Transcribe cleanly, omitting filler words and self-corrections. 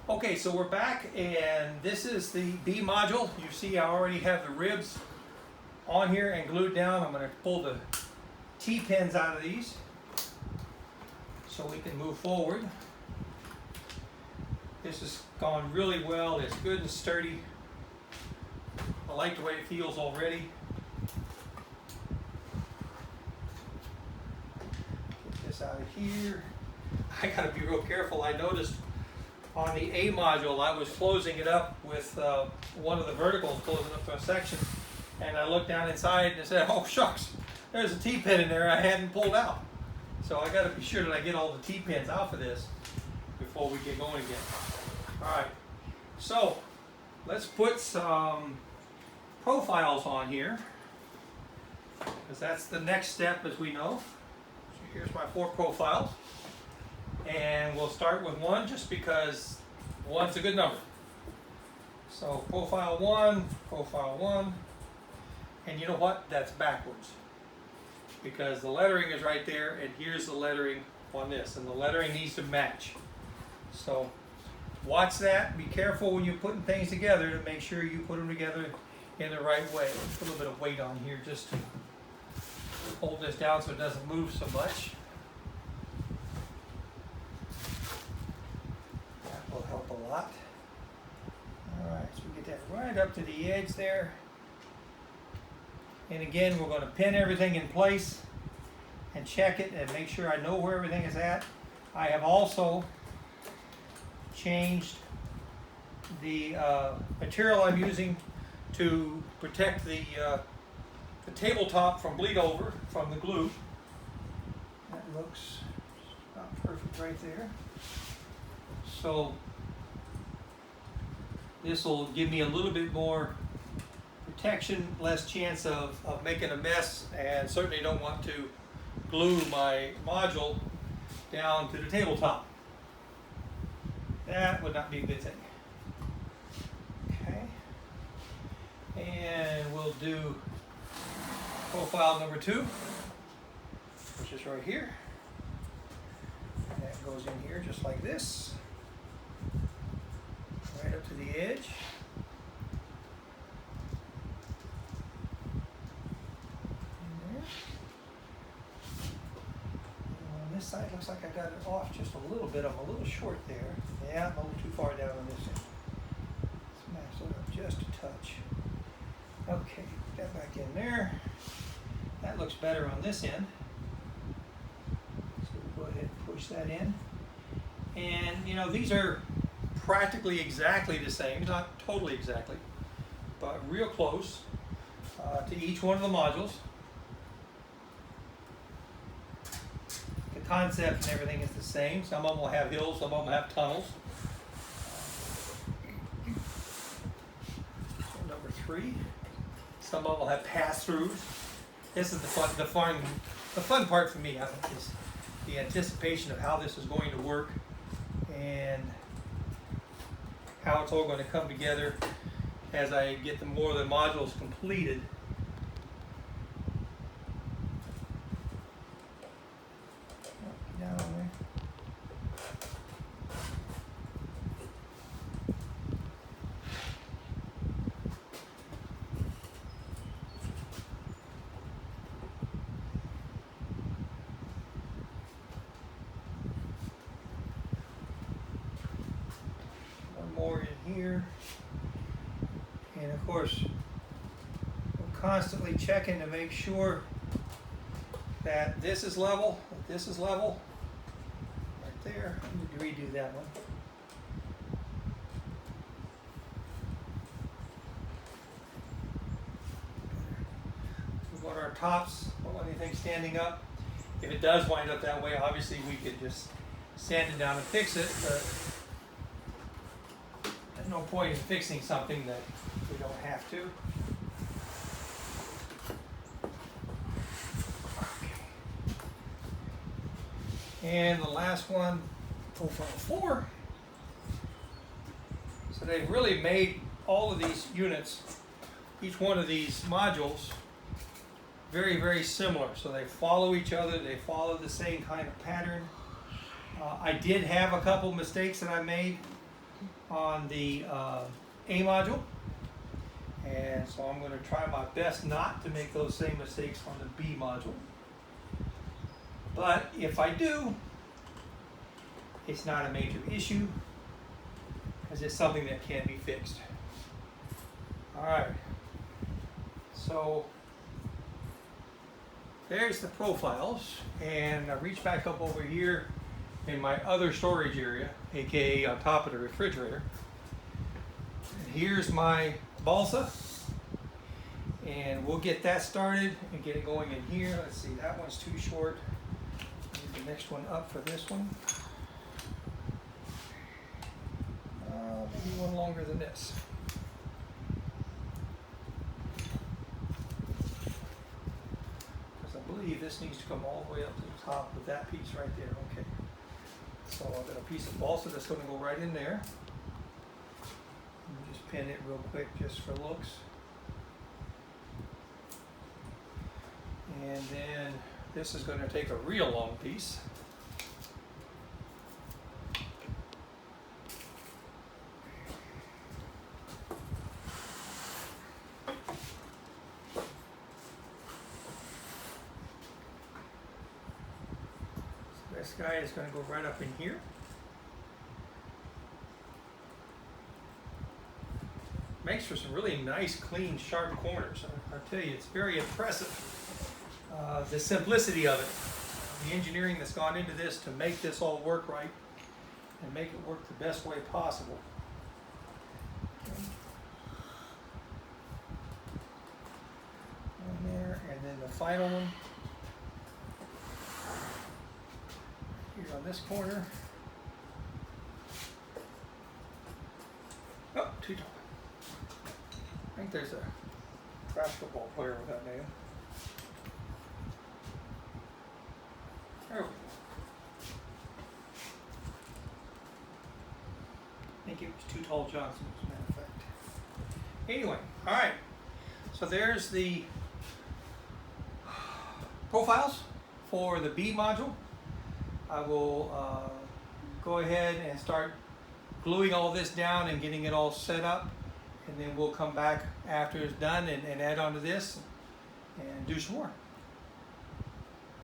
Okay, so we're back, and this is the B module. You see I already have the ribs on here and glued down. I'm going to pull the T-pins out of these so we can move forward. This has gone really well. It's good and sturdy. I like the way it feels already. Get this out of here. I got to be real careful. I noticed on the A module, I was closing it up with one of the verticals, closing up to a section, and I looked down inside and said, oh shucks, there's a T-pin in there I hadn't pulled out. So I got to be sure that I get all the T-pins out of this before we get going again. All right, so let's put some profiles on here, because that's the next step, as we know. So here's my 4 profiles. And we'll start with 1 just because 1's a good number. So profile 1, and you know what? That's backwards. Because the lettering is right there, and here's the lettering on this, and the lettering needs to match. So watch that. Be careful when you're putting things together to make sure you put them together in the right way. Let's put a little bit of weight on here just to hold this down so it doesn't move so much. Will help a lot. Alright, so we get that right up to the edge there. And again, we're going to pin everything in place and check it and make sure I know where everything is at. I have also changed the material I'm using to protect the tabletop from bleed over from the glue. That looks about perfect right there. So this will give me a little bit more protection, less chance of making a mess, and certainly don't want to glue my module down to the tabletop. That would not be a good thing. Okay. And we'll do profile number 2, which is right here. And that goes in here just like this. Right up to the edge. And on this side, looks like I got it off just a little bit. I'm a little short there. Yeah, I'm a little too far down on this end. Let's match it up just a touch. Okay, put that back in there. That looks better on this end. So we'll go ahead and push that in. And you know, these are practically exactly the same, not totally exactly, but real close to each one of the modules. The concept and everything is the same. Some of them will have hills, some of them have tunnels. So number 3, some of them will have pass-throughs. This is the fun part for me, I think, is the anticipation of how this is going to work and how it's all going to come together as I get more of the modules completed. Down there. More in here, and of course we're constantly checking to make sure that this is level, right there. Let me redo that one. We want our tops, don't want anything standing up. If it does wind up that way, obviously we could just sand it down and fix it, but there's no point in fixing something that we don't have to. Okay. And the last one, profile 4. So they've really made all of these units, each one of these modules, very, very similar. So they follow each other, they follow the same kind of pattern. I did have a couple mistakes that I made on the A module, and so I'm going to try my best not to make those same mistakes on the B module. But if I do, it's not a major issue, because it's something that can be fixed. All right, so there's the profiles, and I reach back up over here in my other storage area, aka on top of the refrigerator. And here's my balsa, and we'll get that started and get it going in here. Let's see, that one's too short. Need the next one up for this one. Maybe one longer than this. Because I believe this needs to come all the way up to the top with that piece right there. Okay. So I've got a piece of balsa that's going to go right in there. Let me just pin it real quick just for looks. And then this is going to take a real long piece. This guy is going to go right up in here. Makes for some really nice, clean, sharp corners. I'll tell you, it's very impressive. The simplicity of it, the engineering that's gone into this to make this all work right and make it work the best way possible. Okay. And there, and then the final one. Here on this corner. Oh, too tall. I think there's a basketball player with that name. There we go. I think it was Too Tall Johnson, as a matter of fact. Anyway, all right. So there's the profiles for the B module. I will go ahead and start gluing all this down and getting it all set up, and then we'll come back after it's done and add on to this and do some more.